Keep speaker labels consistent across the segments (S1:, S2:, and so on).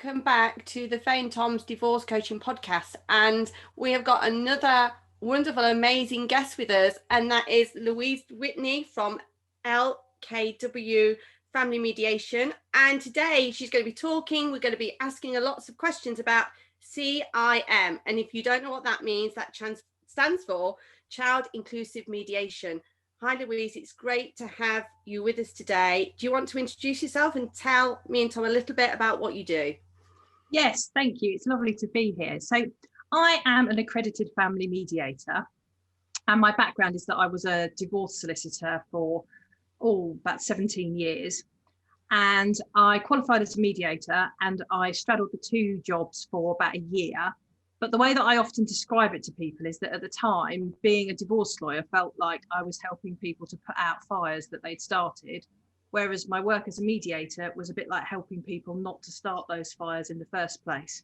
S1: welcome back to the Faye and Tom's Divorce Coaching Podcast. And we have got another wonderful, amazing guest with us, and that is Louisa Whitney from LKW Family Mediation. And today she's going to be talking, we're going to be asking her lots of questions about CIM. And if you don't know what that means, that stands for Child Inclusive Mediation. Hi Louise, it's great to have you with us today. Do you want to introduce yourself and tell me and Tom a little bit about what you do?
S2: Yes, thank you. It's lovely to be here. So I am an accredited family mediator, and my background is that I was a divorce solicitor for about 17 years, and I qualified as a mediator, and I straddled the two jobs for about a year. But the way that I often describe it to people is that at the time, being a divorce lawyer felt like I was helping people to put out fires that they'd started, whereas my work as a mediator was a bit like helping people not to start those fires in the first place.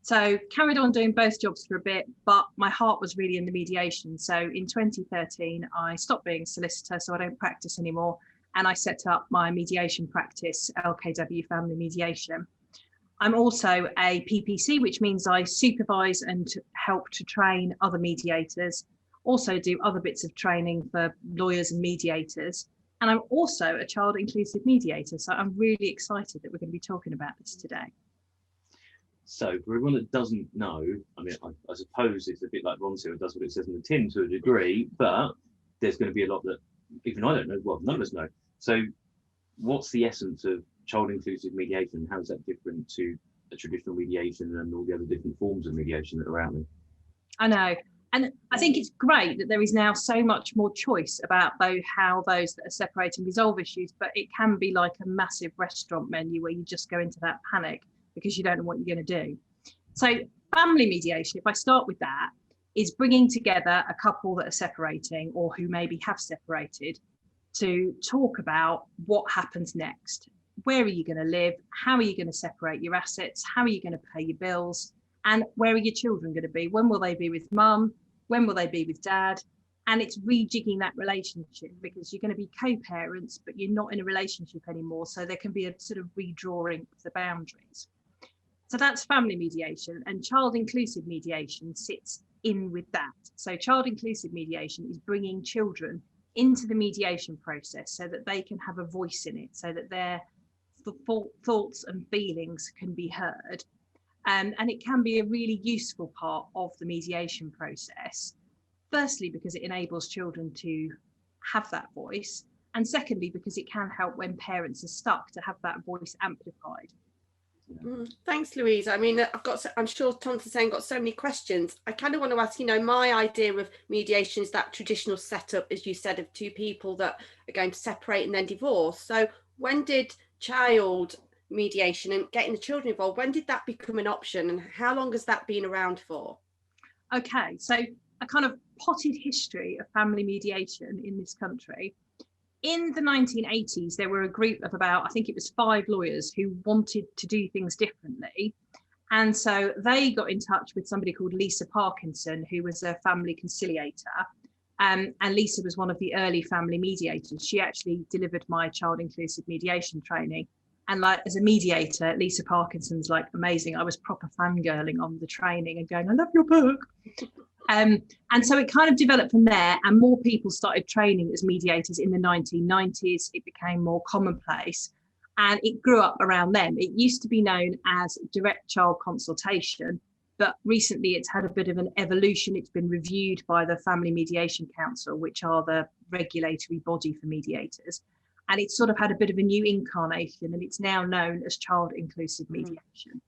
S2: So carried on doing both jobs for a bit, but my heart was really in the mediation. So in 2013, I stopped being a solicitor, so I don't practice anymore, and I set up my mediation practice, LKW Family Mediation. I'm also a PPC, which means I supervise and help to train other mediators, also do other bits of training for lawyers and mediators. And I'm also a child inclusive mediator. So I'm really excited that we're going to be talking about this today.
S3: So for everyone that doesn't know, I mean, I suppose it's a bit like Ron Searle does what it says in the tin to a degree, but there's going to be a lot that even I don't know, well, none of us know. So what's the essence of child inclusive mediation? How is that different to a traditional mediation and all the other different forms of mediation that are out there?
S2: I know. And I think it's great that there is now so much more choice about how those that are separating resolve issues, but it can be like a massive restaurant menu where you just go into that panic because you don't know what you're going to do. So family mediation, if I start with that, is bringing together a couple that are separating or who maybe have separated to talk about what happens next. Where are you going to live? How are you going to separate your assets? How are you going to pay your bills? And where are your children going to be? When will they be with mum? When will they be with dad? And it's rejigging that relationship because you're going to be co-parents, but you're not in a relationship anymore. So there can be a sort of redrawing of the boundaries. So that's family mediation, and child inclusive mediation sits in with that. So child inclusive mediation is bringing children into the mediation process so that they can have a voice in it, so that their thoughts and feelings can be heard. And it can be a really useful part of the mediation process. Firstly, because it enables children to have that voice. And secondly, because it can help when parents are stuck to have that voice amplified.
S1: Thanks, Louise. I mean, I'm sure Tom's saying got so many questions. I kind of want to ask, my idea of mediation is that traditional setup, as you said, of two people that are going to separate and then divorce. So when did child mediation and getting the children involved, when did that become an option, and how long has that been around for?
S2: Okay, so a kind of potted history of family mediation in this country. In the 1980s, there were a group of about, I think it was 5 lawyers who wanted to do things differently. And so they got in touch with somebody called Lisa Parkinson, who was a family conciliator. And Lisa was one of the early family mediators. She actually delivered my child inclusive mediation training. And like as a mediator, Lisa Parkinson's like amazing. I was proper fangirling on the training and going, I love your book. And so it kind of developed from there, and more people started training as mediators in the 1990s. It became more commonplace and it grew up around then. It used to be known as direct child consultation, but recently it's had a bit of an evolution. It's been reviewed by the Family Mediation Council, which are the regulatory body for mediators. And it's sort of had a bit of a new incarnation, and it's now known as child inclusive mediation.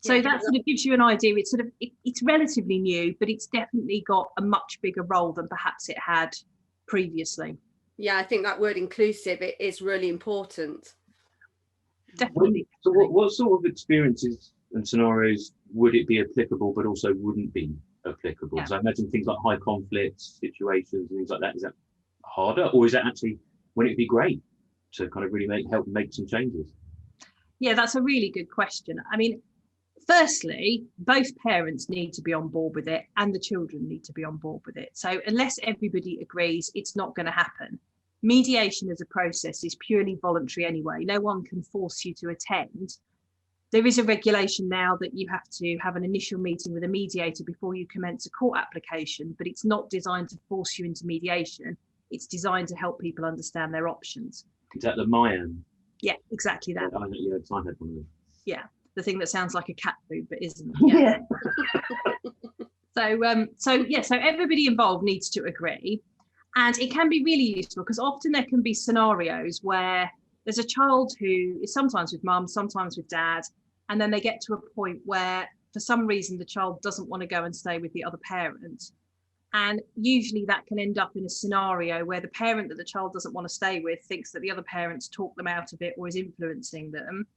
S2: So that sort of gives you an idea. It's sort of, it's relatively new, but it's definitely got a much bigger role than perhaps it had previously.
S1: Yeah, I think that word inclusive, it is really important.
S2: Definitely.
S3: So what sort of experiences and scenarios would it be applicable, but also wouldn't be applicable? Because I imagine things like high conflict situations and things like that, is that harder, or is that actually, would it be great to kind of really help make some changes?
S2: Yeah, that's a really good question. I mean, firstly, both parents need to be on board with it and the children need to be on board with it. So unless everybody agrees, it's not going to happen. Mediation as a process is purely voluntary anyway. No one can force you to attend. There is a regulation now that you have to have an initial meeting with a mediator before you commence a court application, but it's not designed to force you into mediation. It's designed to help people understand their options.
S3: Is that the Miami?
S2: Yeah, exactly that.
S3: Yeah, I had one of them.
S2: Yeah, the thing that sounds like a cat food but isn't.
S3: Yeah.
S2: So everybody involved needs to agree, and it can be really useful because often there can be scenarios where there's a child who is sometimes with mum, sometimes with dad, and then they get to a point where for some reason the child doesn't want to go and stay with the other parent. And usually that can end up in a scenario where the parent that the child doesn't want to stay with thinks that the other parents talk them out of it or is influencing them.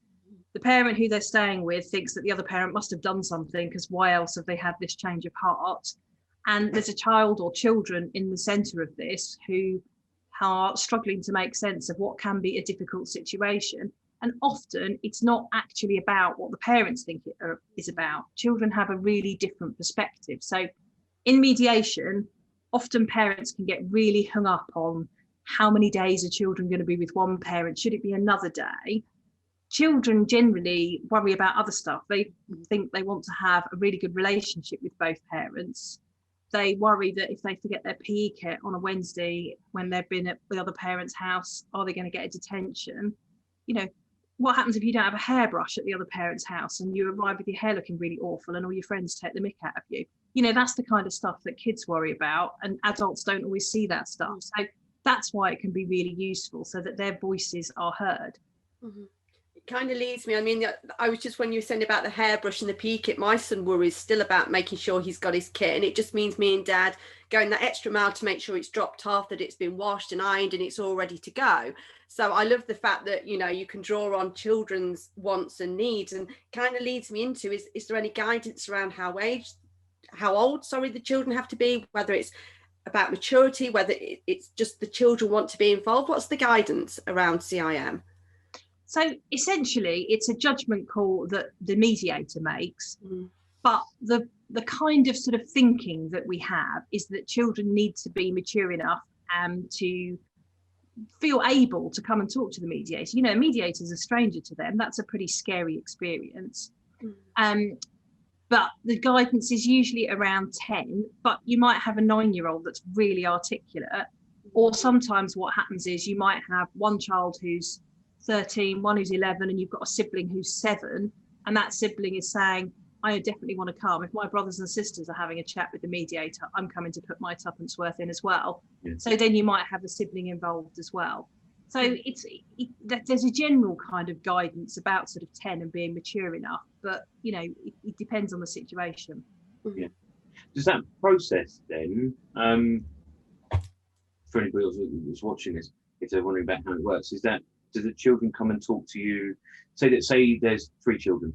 S2: The parent who they're staying with thinks that the other parent must have done something because why else have they had this change of heart? And there's a child or children in the centre of this who are struggling to make sense of what can be a difficult situation. And often it's not actually about what the parents think it is about. Children have a really different perspective. So in mediation, often parents can get really hung up on how many days are children going to be with one parent? Should it be another day? Children generally worry about other stuff. They think they want to have a really good relationship with both parents. They worry that if they forget their PE kit on a Wednesday when they've been at the other parent's house, are they going to get a detention? You know, what happens if you don't have a hairbrush at the other parent's house and you arrive with your hair looking really awful and all your friends take the mick out of you? You know, that's the kind of stuff that kids worry about, and adults don't always see that stuff. So that's why it can be really useful, so that their voices are heard.
S1: Mm-hmm. Kind of leads me, I mean, I was just, when you were saying about the hairbrush and the PE kit, my son worries still about making sure he's got his kit, and it just means me and dad going that extra mile to make sure it's dropped off, that it's been washed and ironed and it's all ready to go. So I love the fact that, you know, you can draw on children's wants and needs, and kind of leads me into, is there any guidance around how old the children have to be, whether it's about maturity, whether it's just the children want to be involved? What's the guidance around CIM?
S2: So essentially, it's a judgment call that the mediator makes, but the kind of sort of thinking that we have is that children need to be mature enough to feel able to come and talk to the mediator. You know, a mediator is a stranger to them. That's a pretty scary experience. But the guidance is usually around 10, but you might have a 9-year-old that's really articulate, or sometimes what happens is you might have one child who's 13, one who's 11, and you've got a sibling who's 7, and that sibling is saying, I definitely want to come. If my brothers and sisters are having a chat with the mediator, I'm coming to put my tuppence worth in as well. Yeah. So then you might have a sibling involved as well. So there's a general kind of guidance about sort of 10 and being mature enough, but you know, it depends on the situation.
S3: Yeah. Does that process then, for anybody else who's watching this, if they're wondering about how it works, is that, do the children come and talk to you? Say there's 3 children,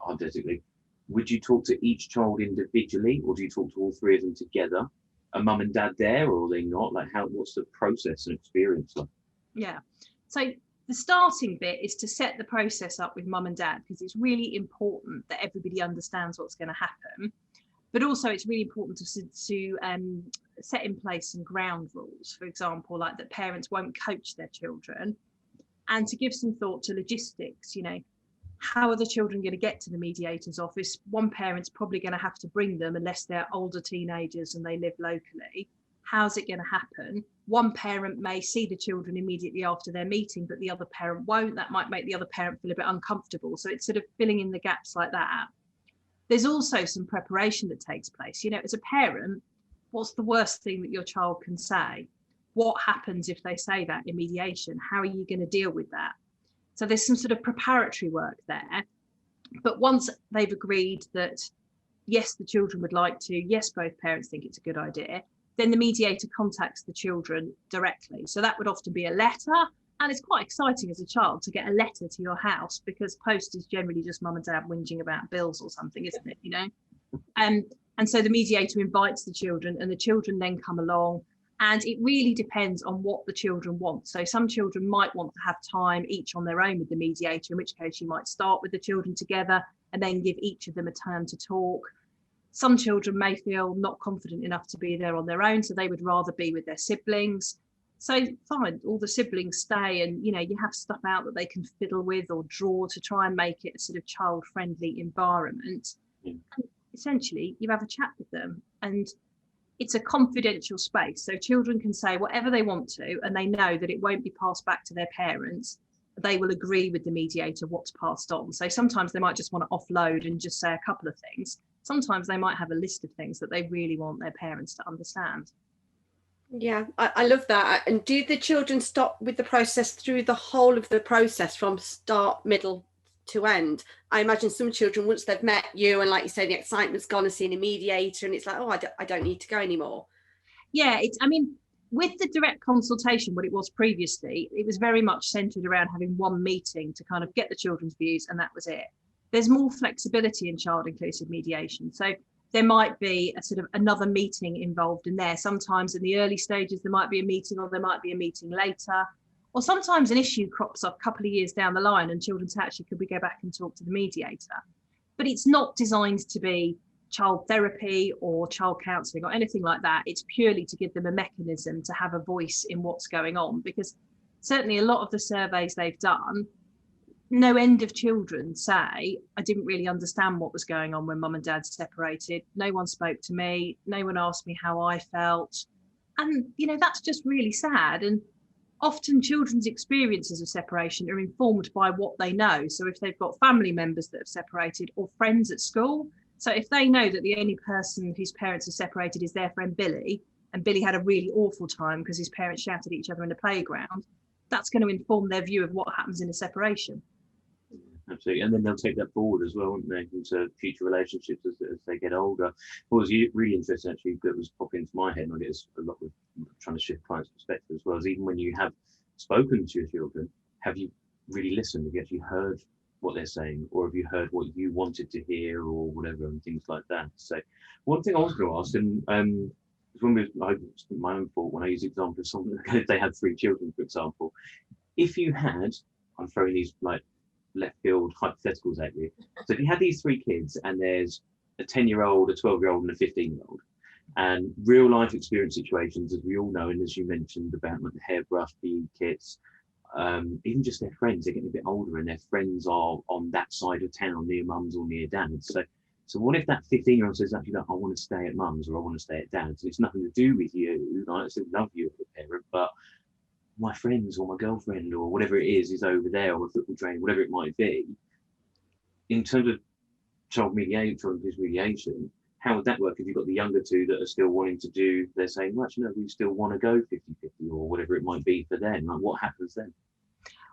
S3: hypothetically. Would you talk to each child individually, or do you talk to all 3 of them together? Are mum and dad there, or are they not? Like, what's the process and experience like?
S2: Yeah. So the starting bit is to set the process up with mum and dad, because it's really important that everybody understands what's going to happen. But also it's really important to set in place some ground rules, for example, like that parents won't coach their children, and to give some thought to logistics. You know, how are the children going to get to the mediator's office? One parent's probably going to have to bring them unless they're older teenagers and they live locally. How's it going to happen? One parent may see the children immediately after their meeting, but the other parent won't. That might make the other parent feel a bit uncomfortable. So it's sort of filling in the gaps like that. There's also some preparation that takes place. You know, as a parent, what's the worst thing that your child can say? What happens if they say that in mediation? How are you going to deal with that? So there's some sort of preparatory work there. But once they've agreed that, yes, the children would like to, yes, both parents think it's a good idea, then the mediator contacts the children directly. So that would often be a letter. And it's quite exciting as a child to get a letter to your house, because post is generally just mum and dad whinging about bills or something, isn't it? You know? And so the mediator invites the children, and the children then come along. And it really depends on what the children want. So some children might want to have time each on their own with the mediator, in which case you might start with the children together and then give each of them a turn to talk. Some children may feel not confident enough to be there on their own, so they would rather be with their siblings. So fine, all the siblings stay, and you have stuff out that they can fiddle with or draw to try and make it a sort of child-friendly environment. And essentially, you have a chat with them, and it's a confidential space, so children can say whatever they want to, and they know that it won't be passed back to their parents. They will agree with the mediator what's passed on. So sometimes they might just want to offload and just say a couple of things. Sometimes they might have a list of things that they really want their parents to understand.
S1: Yeah, I love that. And do the children stop with the process through the whole of the process from start, middle to end? I imagine some children, once they've met you and like you say, the excitement's gone and seen a mediator and it's like, oh, I don't need to go anymore.
S2: Yeah, with the direct consultation, what it was previously, it was very much centered around having one meeting to kind of get the children's views, and that was it. There's more flexibility in child inclusive mediation. So there might be a sort of another meeting involved in there. Sometimes in the early stages, there might be a meeting, or there might be a meeting later. Or sometimes an issue crops up a couple of years down the line and children say, actually, could we go back and talk to the mediator? But it's not designed to be child therapy or child counselling or anything like that. It's purely to give them a mechanism to have a voice in what's going on, because certainly a lot of the surveys they've done, no end of children say, I didn't really understand what was going on when mum and dad separated. No one spoke to me. No one asked me how I felt. And, that's just really sad. And often children's experiences of separation are informed by what they know. So if they've got family members that have separated or friends at school, so if they know that the only person whose parents are separated is their friend Billy, and Billy had a really awful time because his parents shouted at each other in the playground, that's going to inform their view of what happens in a separation.
S3: Absolutely, and then they'll take that forward as well, won't they, into future relationships as they get older. What was really interesting, actually, that was popping into my head, and I get a lot with trying to shift clients' perspective as well, is even when you have spoken to your children, have you really listened? Have you actually heard what they're saying, or have you heard what you wanted to hear, or whatever, and things like that? So one thing I was going to ask, and my own fault when I use the example of someone, if they had 3 children, for example, if you had, I'm throwing these like left field hypotheticals at you. So if you had these 3 kids, and there's a 10-year-old, a 12-year-old, and a 15-year-old, and real life experience situations, as we all know, and as you mentioned about like the hairbrush, PE kits, even just their friends, they're getting a bit older, and their friends are on that side of town near mum's or near dad's. So what if that 15-year-old says, actually, I want to stay at mum's, or I want to stay at dad's? It's nothing to do with you. I still love you as a parent, but my friends or my girlfriend or whatever it is over there, or a football train, whatever it might be. In terms of child mediation or inclusive mediation, how would that work if you've got the younger 2 that are still wanting to do, they're saying, well, actually, no, we still want to go 50-50 or whatever it might be for them? Like, what happens then?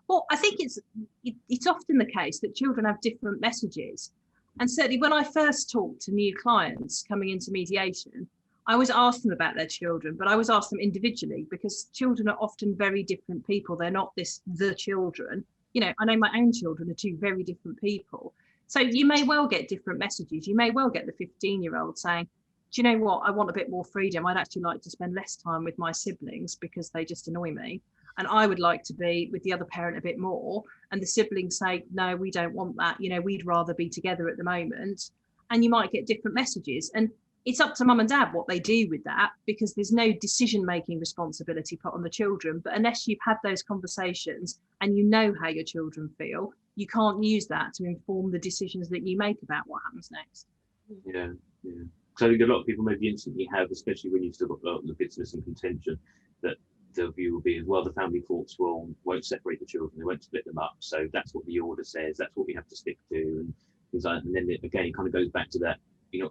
S2: Well, I think it's often the case that children have different messages. And certainly when I first talk to new clients coming into mediation, I always ask them about their children, but I always ask them individually, because children are often very different people. They're not the children. I know my own children are 2 very different people. So you may well get different messages. You may well get the 15-year-old saying, do you know what? I want a bit more freedom. I'd actually like to spend less time with my siblings because they just annoy me. And I would like to be with the other parent a bit more. And the siblings say, no, we don't want that. We'd rather be together at the moment. And you might get different messages. And it's up to mum and dad what they do with that, because there's no decision-making responsibility put on the children. But unless you've had those conversations and you know how your children feel, you can't use that to inform the decisions that you make about what happens next.
S3: Yeah. So I think a lot of people maybe instantly have, especially when you've still got a lot of the bitterness and contention, that the view will be, well, the family courts won't separate the children, they won't split them up. So that's what the order says, that's what we have to stick to, and things like that. And then again, it kind of goes back to that, you're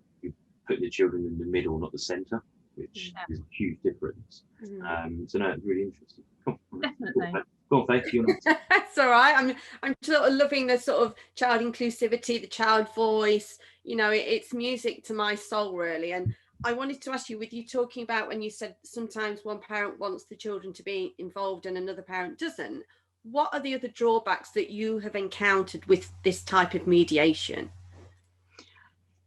S3: putting the children in the middle, not the centre, which is a huge difference. So no, it's really interesting. Cool.
S2: Definitely.
S3: Go on, Faith, you're not.
S1: That's all right. I'm sort of loving the sort of child inclusivity, the child voice. It's music to my soul, really. And I wanted to ask you, with you talking about when you said sometimes one parent wants the children to be involved and another parent doesn't, what are the other drawbacks that you have encountered with this type of mediation?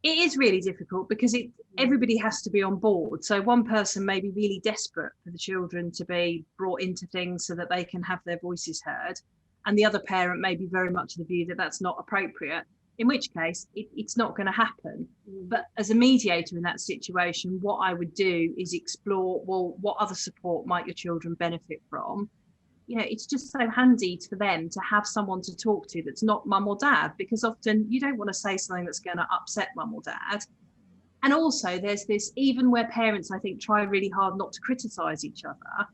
S2: It is really difficult because everybody has to be on board. So one person may be really desperate for the children to be brought into things so that they can have their voices heard, and the other parent may be very much of the view that that's not appropriate. in which case it's not going to happen. But as a mediator in that situation, what I would do is explore, well, what other support might your children benefit from? You know, it's just so handy for them to have someone to talk to that's not mum or dad, because often you don't want to say something that's going to upset mum or dad. And also there's this, even where parents, I think, try really hard not to criticize each other,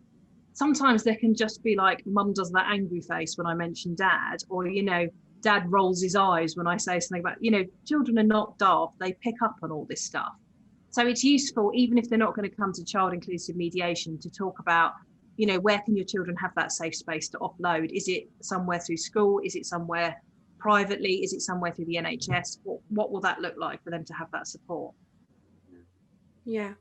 S2: sometimes there can just be like, mum does that angry face when I mention dad, or, you know, dad rolls his eyes when I say something about, you know, children are not daft, they pick up on all this stuff. So it's useful, even if they're not going to come to child inclusive mediation, to talk about, you know, where can your children have that safe space to offload? Is it somewhere through school? Is it somewhere privately? Is it somewhere through the NHS? What will that look like for them to have that support?
S1: Yeah,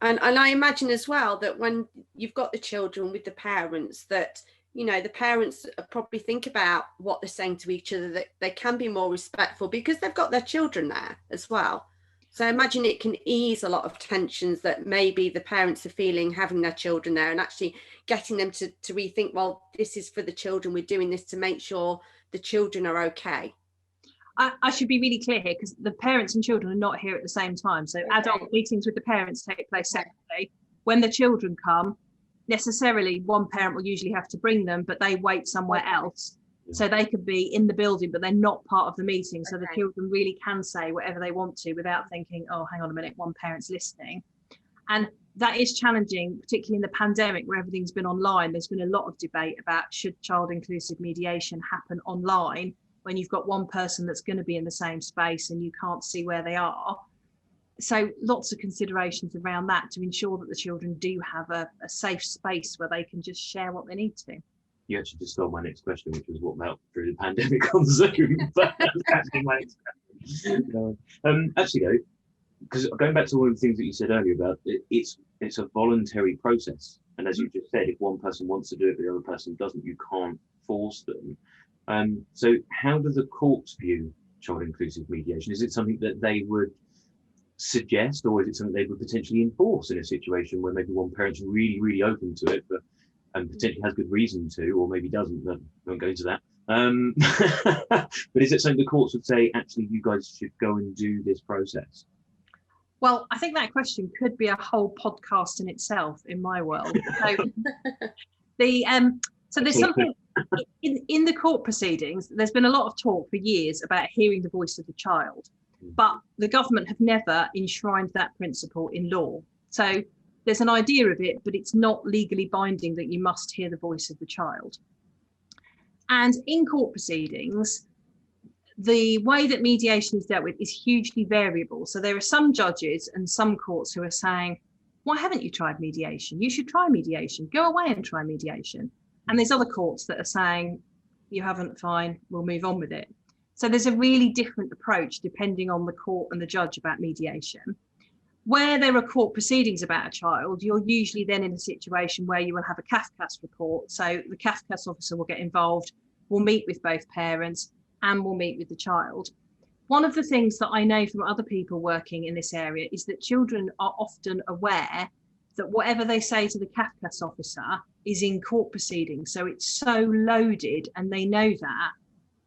S1: and I imagine as well that when you've got the children with the parents, that, you know, the parents probably think about what they're saying to each other, that they can be more respectful because they've got their children there as well. So I imagine it can ease a lot of tensions that maybe the parents are feeling having their children there, and actually getting them to rethink, well, this is for the children, we're doing this to make sure the children are okay.
S2: I should be really clear here, because the parents and children are not here at the same time. So adult meetings with the parents take place separately. When the children come, necessarily one parent will usually have to bring them, but they wait somewhere else. So they could be in the building, but they're not part of the meeting. So the children really can say whatever they want to without thinking, oh, hang on a minute, one parent's listening. And that is challenging, particularly in the pandemic where everything's been online. There's been a lot of debate about, should child inclusive mediation happen online when you've got one person that's going to be in the same space and you can't see where they are. So lots of considerations around that to ensure that the children do have a safe space where they can just share what they need to.
S3: You actually just stole my next question, which was what about through the pandemic on Zoom. But actually, actually, though, because going back to one of the things that you said earlier about it's a voluntary process, and as you just said, if one person wants to do it, the other person doesn't, you can't force them. So how do the courts view child inclusive mediation? Is it something that they would suggest, or is it something they would potentially enforce in a situation where maybe one parent's really, really open to it, but potentially has good reason to, or maybe doesn't, but I won't go into that. But is it something the courts would say, actually, you guys should go and do this process?
S2: Well, I think that question could be a whole podcast in itself in my world. So there's something in the court proceedings, there's been a lot of talk for years about hearing the voice of the child, but the government have never enshrined that principle in law. So there's an idea of it, but it's not legally binding that you must hear the voice of the child. And in court proceedings, the way that mediation is dealt with is hugely variable. So there are some judges and some courts who are saying, why haven't you tried mediation? You should try mediation. Go away and try mediation. And there's other courts that are saying, you haven't, fine, we'll move on with it. So there's a really different approach depending on the court and the judge about mediation. Where there are court proceedings about a child, you're usually then in a situation where you will have a CAFCAS report. So the CAFCAS officer will get involved, will meet with both parents and will meet with the child. One of the things that I know from other people working in this area is that children are often aware that whatever they say to the CAFCAS officer is in court proceedings. So it's so loaded and they know that.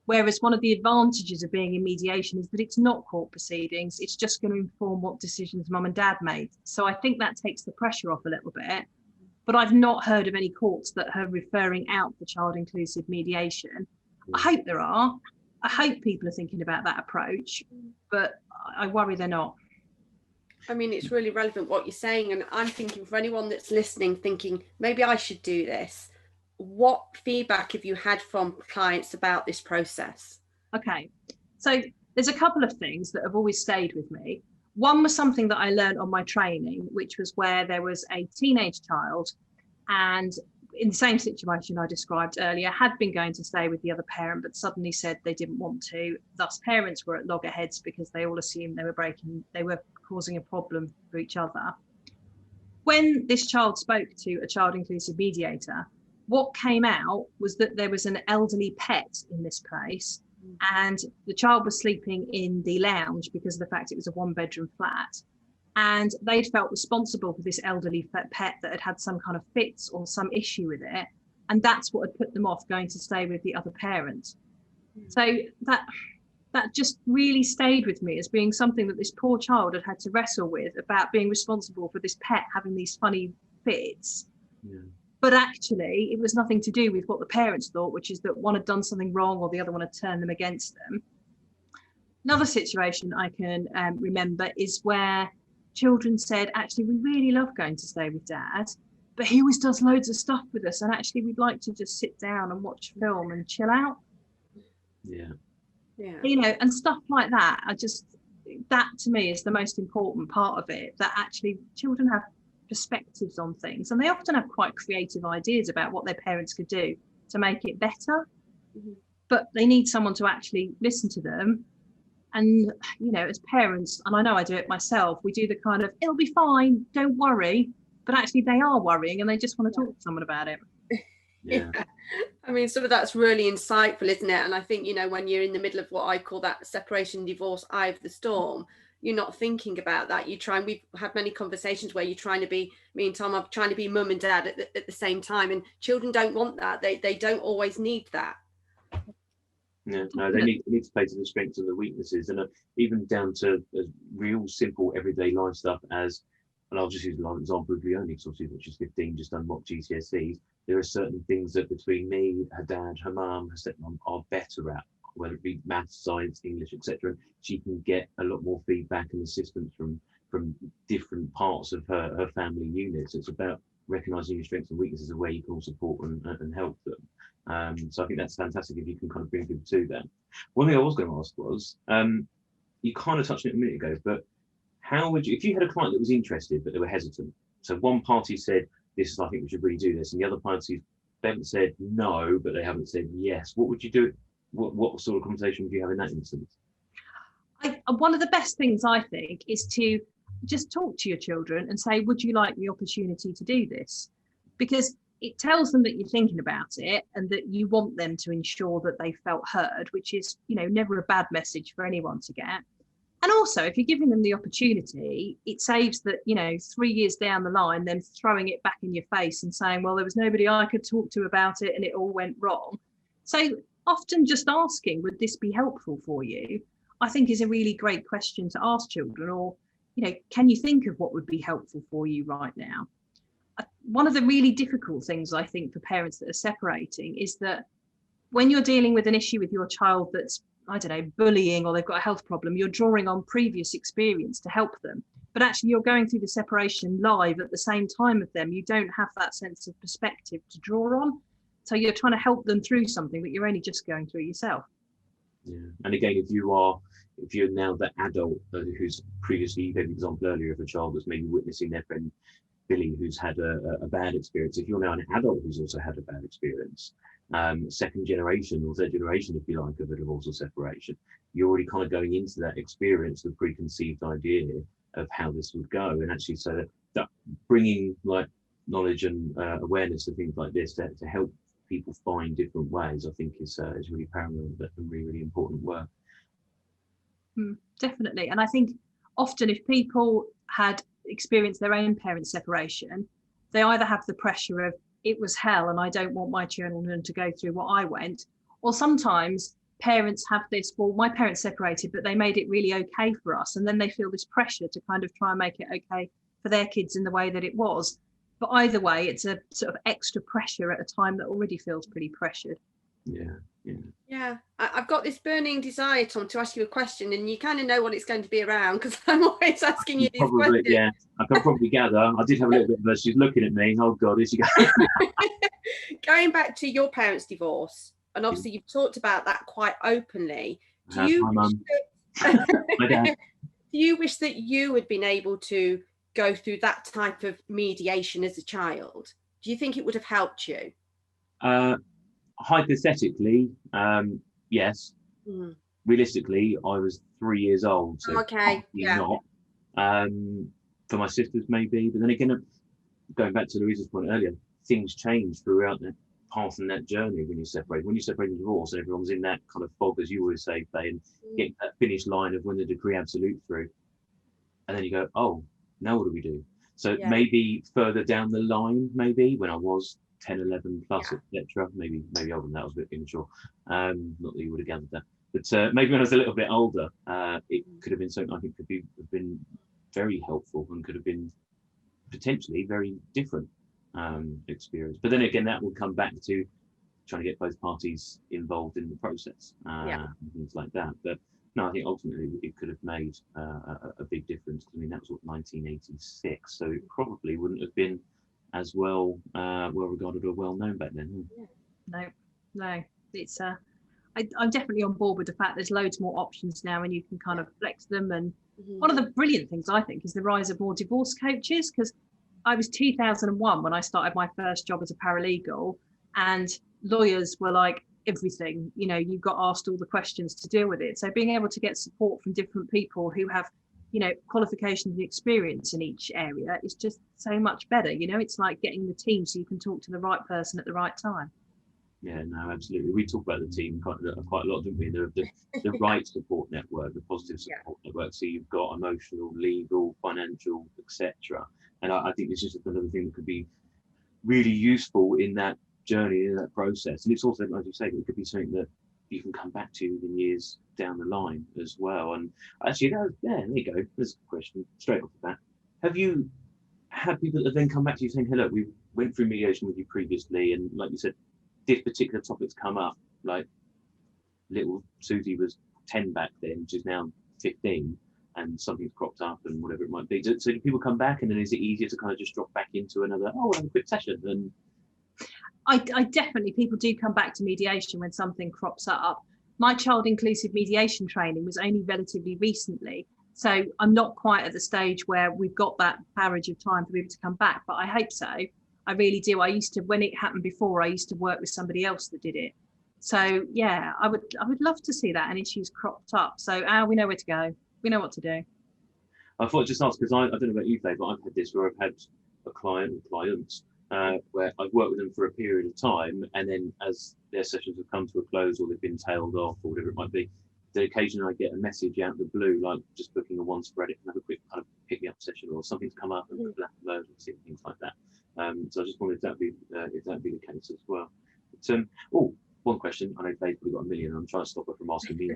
S2: Whereas one of the advantages of being in mediation is that it's not court proceedings. It's just going to inform what decisions mum and dad made. So I think that takes the pressure off a little bit. But I've not heard of any courts that are referring out for child inclusive mediation. I hope there are. I hope people are thinking about that approach, but I worry they're not.
S1: I mean, it's really relevant what you're saying. And I'm thinking, for anyone that's listening, thinking, maybe I should do this. What feedback have you had from clients about this process?
S2: Okay, so there's a couple of things that have always stayed with me. One was something that I learned on my training, which was where there was a teenage child and in the same situation I described earlier, had been going to stay with the other parent, but suddenly said they didn't want to. Thus, parents were at loggerheads because they all assumed they were causing a problem for each other. When this child spoke to a child inclusive mediator, what came out was that there was an elderly pet in this place, and the child was sleeping in the lounge because of the fact it was a one-bedroom flat. And they'd felt responsible for this elderly pet that had some kind of fits or some issue with it. And that's what had put them off going to stay with the other parent. So that just really stayed with me as being something that this poor child had to wrestle with, about being responsible for this pet having these funny fits.
S3: Yeah.
S2: But actually, it was nothing to do with what the parents thought, which is that one had done something wrong or the other one had turned them against them. Another situation I can remember is where children said, actually, we really love going to stay with Dad, but he always does loads of stuff with us, and actually we'd like to just sit down and watch film and chill out.
S3: Yeah.
S2: And stuff like that. That to me is the most important part of it, that actually children have perspectives on things, and they often have quite creative ideas about what their parents could do to make it better. But they need someone to actually listen to them. And as parents, and I know I do it myself, we do the kind of, it'll be fine, don't worry, but actually they are worrying and they just want to talk to someone about it.
S3: Yeah.
S1: I mean, some of that's really insightful, isn't it? And I think, when you're in the middle of what I call that separation, divorce, eye of the storm, you're not thinking about that. We've had many conversations where you're trying to be, me and Tom are trying to be mum and dad at the same time, and children don't want that. They don't always need that.
S3: Yeah, no, they need to play to the strengths and the weaknesses, and even down to real simple everyday life stuff as, and I'll just use an example of Leonie, because obviously she's 15, just done mock GCSEs. There are certain things that between me, her dad, her mum, her stepmom are better at, whether it be maths, science, English, etc. She can get a lot more feedback and assistance from different parts of her family units. It's about recognising your strengths and weaknesses and where you can all support and help them. So I think that's fantastic if you can kind of bring people to that. One thing I was going to ask was, you kind of touched on it a minute ago, but how would you, if you had a client that was interested but they were hesitant, so one party said, this is, I think we should really do this, and the other party, they haven't said no, but they haven't said yes, what would you do? What sort of conversation would you have in that instance?
S2: One of the best things, I think, is to just talk to your children and say, would you like the opportunity to do this? Because it tells them that you're thinking about it and that you want them to ensure that they felt heard, which is, never a bad message for anyone to get. And also, if you're giving them the opportunity, it saves that, 3 years down the line, them throwing it back in your face and saying, well, there was nobody I could talk to about it and it all went wrong. So often just asking, would this be helpful for you, I think is a really great question to ask children. Or, can you think of what would be helpful for you right now? One of the really difficult things, I think, for parents that are separating is that when you're dealing with an issue with your child that's, I don't know, bullying, or they've got a health problem, you're drawing on previous experience to help them. But actually you're going through the separation live at the same time of them. You don't have that sense of perspective to draw on. So you're trying to help them through something that you're only just going through yourself.
S3: Yeah, and again, if you're now the adult who's previously, you gave an example earlier of a child that's maybe witnessing their friend Billy who's had a bad experience, if you're now an adult who's also had a bad experience, second generation or third generation, if you like, of a divorce or separation, you're already kind of going into that experience with preconceived idea of how this would go. And actually, so that bringing like knowledge and awareness to things like this to help people find different ways, I think is really paramount and really, really important work.
S2: Definitely. And I think often if people had experienced their own parent separation, they either have the pressure of, it was hell and I don't want my children to go through what I went, or sometimes parents have this, well, my parents separated, but they made it really okay for us. And then they feel this pressure to kind of try and make it okay for their kids in the way that it was. But either way, it's a sort of extra pressure at a time that already feels pretty pressured.
S1: Yeah. I've got this burning desire, Tom, to ask you a question, and you kind of know what it's going to be around because I'm always asking you these questions.
S3: Yeah, I can probably gather. I did have a little bit of her. She's looking at me. Oh God, is she going?
S1: Going back to your parents' divorce, and obviously you've talked about that quite openly. Do you wish that you had been able to go through that type of mediation as a child? Do you think it would have helped you?
S3: Hypothetically, yes. Realistically, I was 3 years old, so not. For my sisters, maybe, but then again, going back to Louisa's point earlier, things change throughout that path and that journey when you separate. When you separate and divorce, and everyone's in that kind of fog, as you always say, Faye, and get that finish line of when the decree absolute through, and then you go, oh, now what do we do? So maybe further down the line, maybe when I was 10, 11 plus, etc. Maybe older than that, I was a bit immature. Not that you would have gathered that. But maybe when I was a little bit older, it could have been something I think have been very helpful and could have been potentially very different experience. But then again, that will come back to trying to get both parties involved in the process and things like that. But no, I think ultimately it could have made a big difference. I mean, that was what, 1986, so it probably wouldn't have been as well regarded or well known back then.
S2: No, it's I'm definitely on board with the fact there's loads more options now, and you can kind of flex them. And one of the brilliant things I think is the rise of more divorce coaches, because I was 2001 when I started my first job as a paralegal, and lawyers were like everything, you got asked all the questions to deal with it. So being able to get support from different people who have, qualifications and experience in each area is just so much better. It's like getting the team so you can talk to the right person at the right time.
S3: Yeah, no, absolutely. We talk about the team quite a lot, don't we? The right support network, the positive support network. So you've got emotional, legal, financial, etc. And I think this is just another thing that could be really useful in that journey, in that process. And it's also, as you say, it could be something that you can come back to in years down the line as well. And actually, there you go. There's a question straight off the bat. Have you had people that have then come back to you saying, "Hey, look, we went through mediation with you previously, and like you said, this particular topic's come up, like little Susie was 10 back then, she's now 15, and something's cropped up and whatever it might be." So do people come back, and then is it easier to kind of just drop back into another, we'll have a quick session? And
S2: I definitely, people do come back to mediation when something crops up. My child inclusive mediation training was only relatively recently, so I'm not quite at the stage where we've got that barrage of time for people to come back, but I hope so. I really do. I used to, when it happened before, I used to work with somebody else that did it. So yeah, I would love to see that, and issues cropped up. So we know where to go. We know what to do.
S3: I thought I'd just ask, because I don't know about you, Dave, but I've had this where I've had a clients where I've worked with them for a period of time, and then as their sessions have come to a close or they've been tailed off or whatever it might be, then occasionally I get a message out of the blue, like just booking a one spread it and have a quick kind of pick me up session, or something's come up and black emergency and things like that. So I just wondered if that be the case as well. But, one question. I know Dave's probably got a million. I'm trying to stop her from asking me.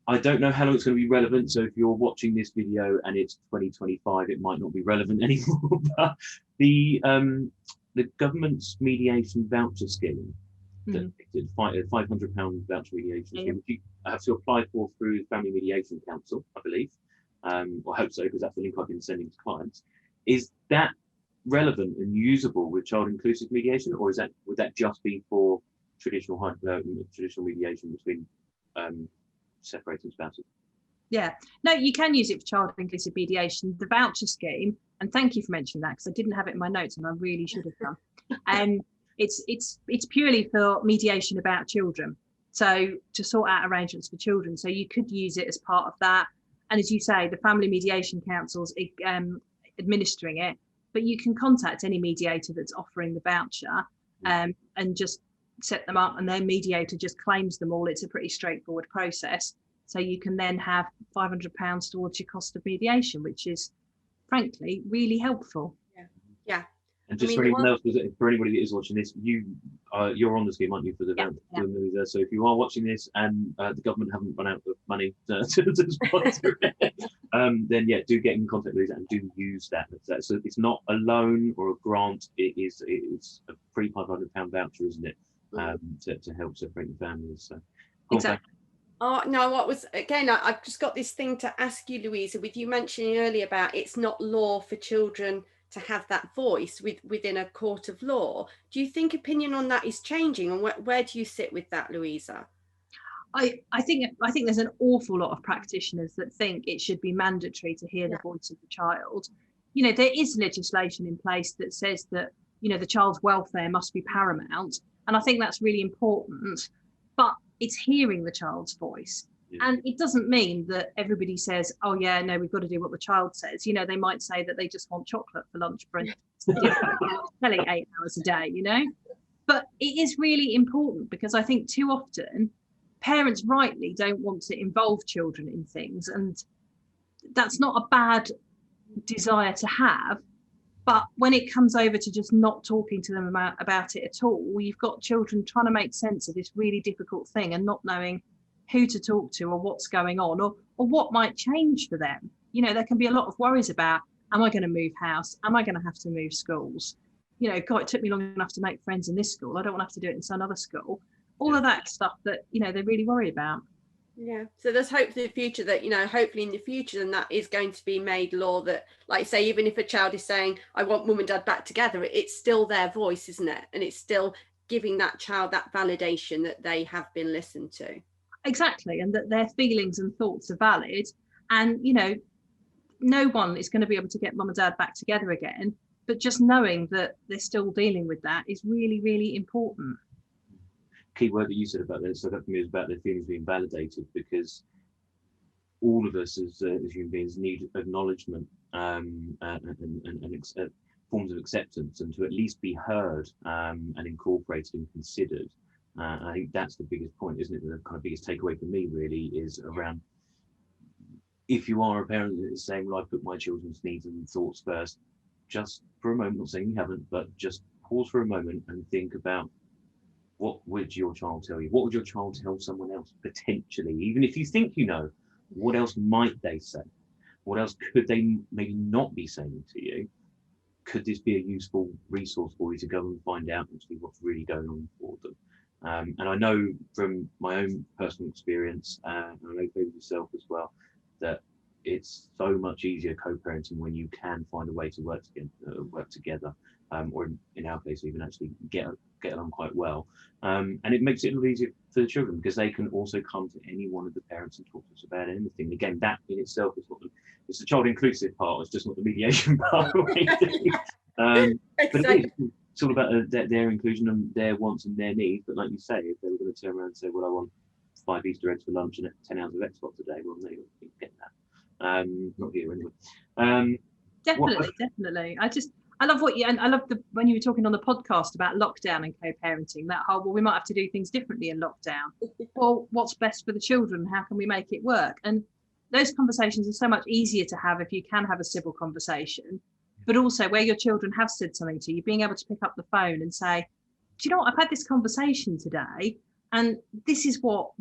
S3: I don't know how long it's going to be relevant. So if you're watching this video and it's 2025, it might not be relevant anymore. But the government's mediation voucher scheme, the £500 voucher mediation scheme, which you have to apply for through the Family Mediation Council, I believe. I hope so, because that's the link I've been sending to clients. Is that relevant and usable with child inclusive mediation, or would that just be for traditional mediation between separating spouses?
S2: Yeah, no, you can use it for child inclusive mediation. The voucher scheme, and thank you for mentioning that, because I didn't have it in my notes and I really should have done. It's purely for mediation about children, so to sort out arrangements for children. So you could use it as part of that. And as you say, the Family Mediation Council's administering it, but you can contact any mediator that's offering the voucher and just set them up, and their mediator just claims them all. It's a pretty straightforward process. So you can then have £500 towards your cost of mediation, which is frankly really helpful.
S1: Yeah.
S3: And just for anyone else, for anybody that is watching this, you're on the scheme, aren't you, for the voucher? So if you are watching this and the government haven't run out of money to sponsor it, then do get in contact with us and do use that. So it's not a loan or a grant. It's a free £500 voucher, isn't it? To help separate the families. So
S2: exactly.
S1: Oh no, I've just got this thing to ask you, Louisa, with you mentioning earlier about it's not law for children to have that voice within a court of law. Do you think opinion on that is changing, and where do you sit with that, Louisa?
S2: I think there's an awful lot of practitioners that think it should be mandatory to hear the voice of the child. There is legislation in place that says that the child's welfare must be paramount, and I think that's really important, but it's hearing the child's voice. And it doesn't mean that everybody says, oh yeah, no, we've got to do what the child says. They might say that they just want chocolate for lunch, for instance, telling 8 hours a day, But it is really important, because I think too often parents rightly don't want to involve children in things. And that's not a bad desire to have, But when it comes over to just not talking to them about it at all, you've got children trying to make sense of this really difficult thing and not knowing who to talk to or what's going on, or what might change for them. You know, there can be a lot of worries about, am I going to move house? Am I going to have to move schools? You know, God, it took me long enough to make friends in this school. I don't want to have to do it in some other school. All of that stuff that, you know, they really worry about.
S1: Yeah, so there's hope for the future that, you know, hopefully in the future, then that is going to be made law, that, like, say, even if a child is saying, I want mum and dad back together, it's still their voice, isn't it? And it's still giving that child that validation that they have been listened to.
S2: Exactly, and that their feelings and thoughts are valid. And, you know, no one is going to be able to get mum and dad back together again, but just knowing that they're still dealing with that is really, really important.
S3: Key word that you said about that, so that for me is about their feelings being validated, because all of us as human beings need acknowledgement and forms of acceptance, and to at least be heard and incorporated and considered. I think that's the biggest point, isn't it? The kind of biggest takeaway for me really is around, if you are a parent that is saying, well, I put my children's needs and thoughts first, just for a moment, not saying you haven't, but just pause for a moment and think about, what would your child tell you? What would your child tell someone else potentially? Even if you think you know, what else might they say? What else could they maybe not be saying to you? Could this be a useful resource for you to go and find out and see what's really going on for them? And I know from my own personal experience, and I know for yourself as well, that it's so much easier co-parenting when you can find a way to work together, or in our case, even actually get along quite well. And it makes it a lot easier for the children, because they can also come to any one of the parents and talk to us about anything. Again, that in itself is it's the child inclusive part, it's just not the mediation part. But it's all about their inclusion and their wants and their needs. But like you say, if they were going to turn around and say, well, I want 5 Easter eggs for lunch and 10 hours of Xbox a day, well, no, you don't get that. Not here anyway.
S2: Definitely. I love I love when you were talking on the podcast about lockdown and co-parenting, that whole, well, we might have to do things differently in lockdown. Well, what's best for the children? How can we make it work? And those conversations are so much easier to have if you can have a civil conversation, but also where your children have said something to you, being able to pick up the phone and say, do you know what, I've had this conversation today, and this is what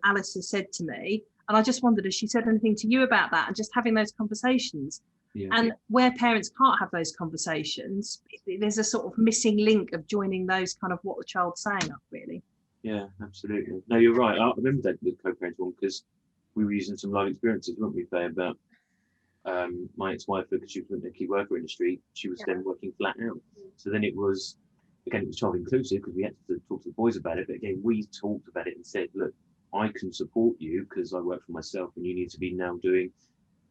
S2: Alice has said to me, and I just wondered, has she said anything to you about that? And just having those conversations. Yeah. And where parents can't have those conversations, there's a sort of missing link of joining those kind of what the child's saying up, really.
S3: Yeah, absolutely. No, you're right. I remember that the co-parent one, because we were using some live experiences, weren't we, Faye, about my ex-wife, because she was in the key worker industry, she was then working flat out. So then it was child inclusive, because we had to talk to the boys about it, but again, we talked about it and said, look, I can support you because I work for myself, and you need to be now doing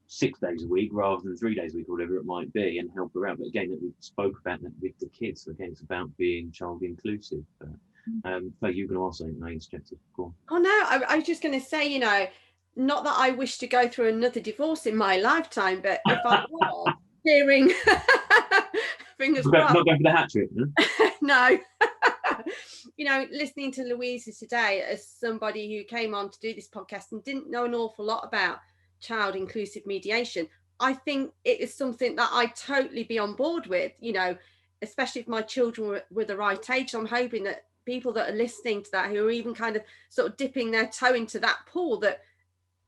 S3: 6 days a week rather than 3 days a week, or whatever it might be, and help her out. But again, that we spoke about that with the kids. So again, it's about being child inclusive. But you're going to ask something, no, interjected. Go on.
S1: Oh no, I was just going to say, not that I wish to go through another divorce in my lifetime, but if I was hearing, fingers crossed,
S3: not going for the hat trick,
S1: no. Listening to Louisa today as somebody who came on to do this podcast and didn't know an awful lot about child inclusive mediation, I think it is something that I'd totally be on board with, especially if my children were the right age. So I'm hoping that people that are listening to that, who are even kind of sort of dipping their toe into that pool, that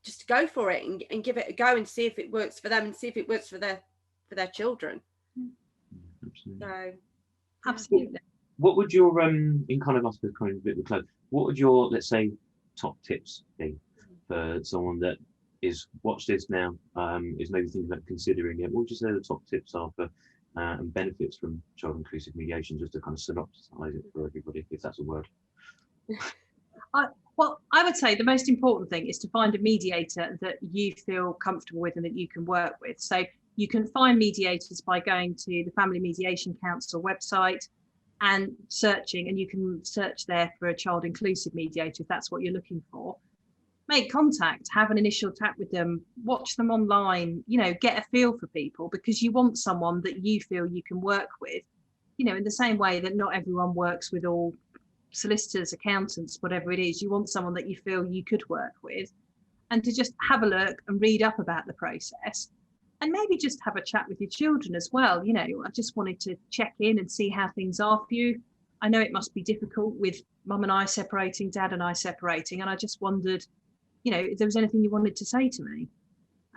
S1: just go for it and give it a go and see if it works for them and see if it works for their children.
S3: Absolutely.
S1: So,
S2: absolutely.
S3: What would your in kind of, I suppose, kind of a bit of a close, what would your, let's say, top tips be for someone that is watch this now, is maybe thinking about considering it? What would you say the top tips are for and benefits from child inclusive mediation, just to kind of synopsize it for everybody, if that's a word?
S2: Well, I would say the most important thing is to find a mediator that you feel comfortable with and that you can work with. So you can find mediators by going to the Family Mediation Council website and searching, and you can search there for a child inclusive mediator if that's what you're looking for. Make contact, have an initial chat with them, watch them online, get a feel for people, because you want someone that you feel you can work with, in the same way that not everyone works with all solicitors, accountants, whatever it is. You want someone that you feel you could work with, and to just have a look and read up about the process. and maybe just have a chat with your children as well. You know, I just wanted to check in and see how things are for you. I know it must be difficult with mum and I separating, dad and I separating, and I just wondered, you know, if there was anything you wanted to say to me,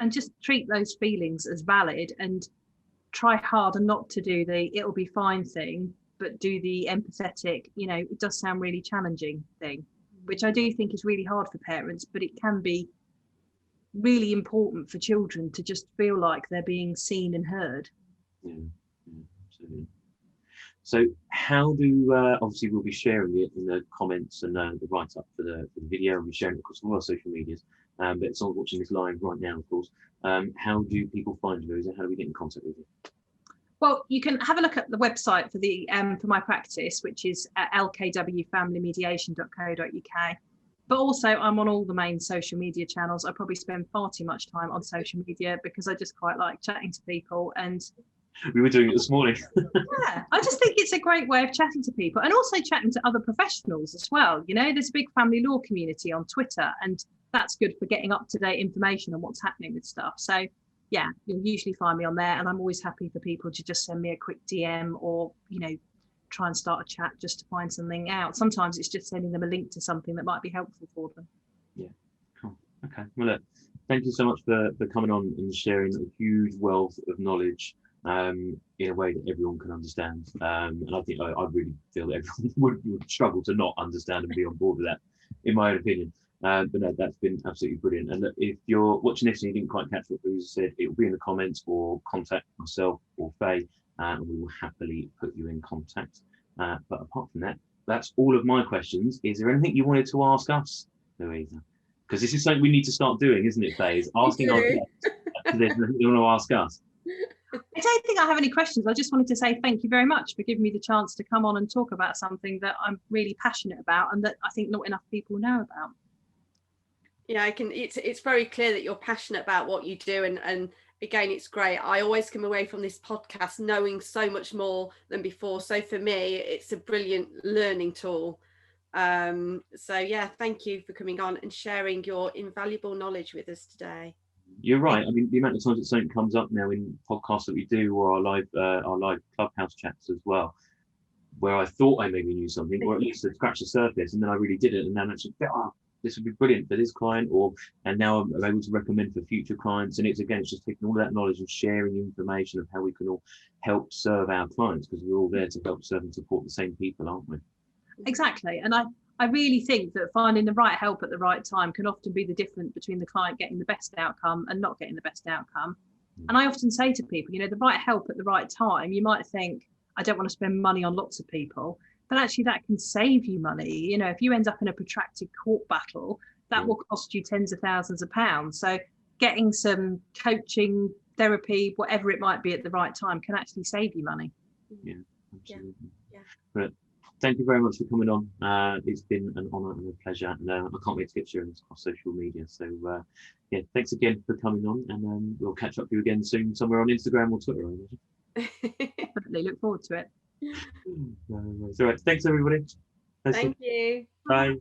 S2: and just treat those feelings as valid and try harder not to do the it'll be fine thing, but do the empathetic, you know, it does sound really challenging thing, which I do think is really hard for parents, but it can be really important for children to just feel like they're being seen and heard.
S3: Yeah, absolutely. So how do, obviously we'll be sharing it in the comments and the write-up for the video, and we're sharing it across all our social medias, but it's all watching this live right now, of course. How do people find you, Louisa? How do we get in contact with you?
S2: Well, you can have a look at the website for the for my practice, which is at lkwfamilymediation.co.uk. But also I'm on all the main social media channels. I probably spend far too much time on social media because I just quite like chatting to people. And
S3: we were doing it this morning.
S2: yeah, I just think it's a great way of chatting to people, and also chatting to other professionals as well. You know, there's a big family law community on Twitter, and that's good for getting up-to-date information on what's happening with stuff. So yeah, you'll usually find me on there, and I'm always happy for people to just send me a quick DM or, you know, try and start a chat just to find something out. Sometimes it's just sending them a link to something that might be helpful for them.
S3: Yeah, cool. Okay, well, look, thank you so much for coming on and sharing a huge wealth of knowledge in a way that everyone can understand. And I think I really feel that everyone would struggle to not understand and be on board with that, in my own opinion. But no, that's been absolutely brilliant. And if you're watching this and you didn't quite catch what Louisa said, it will be in the comments, or contact myself or Faye, and we will happily put you in contact. But apart from that, that's all of my questions. Is there anything you wanted to ask us, Louisa? Because this is something we need to start doing, isn't it, Faye? Is asking our guests if there's anything you want to ask us.
S2: I don't think I have any questions. I just wanted to say thank you very much for giving me the chance to come on and talk about something that I'm really passionate about and that I think not enough people know about.
S1: Yeah, it's very clear that you're passionate about what you do, and again, it's great. I always come away from this podcast knowing so much more than before. So for me, it's a brilliant learning tool. So yeah, thank you for coming on and sharing your invaluable knowledge with us today.
S3: You're right. I mean, the amount of times that something comes up now in podcasts that we do, or our live Clubhouse chats as well, where I thought I maybe knew something, or at least I scratched the surface, and then I really didn't, and then I just this would be brilliant for this client, and now I'm able to recommend for future clients. And it's just taking all that knowledge and sharing information of how we can all help serve our clients, because we're all there to help serve and support the same people, aren't we?
S2: Exactly. And I really think that finding the right help at the right time can often be the difference between the client getting the best outcome and not getting the best outcome. And I often say to people, you know, the right help at the right time, you might think, I don't want to spend money on lots of people, but actually that can save you money. You know, if you end up in a protracted court battle, that will cost you tens of thousands of pounds. So getting some coaching, therapy, whatever it might be at the right time can actually save you money.
S3: Yeah, absolutely. Yeah. But thank you very much for coming on. It's been an honour and a pleasure, and I can't wait to get sharing this across social media. So yeah, thanks again for coming on, and we'll catch up with you again soon, somewhere on Instagram or Twitter, I imagine.
S2: Definitely look forward to it.
S3: All right, thanks everybody.
S1: Thank you.
S3: Bye.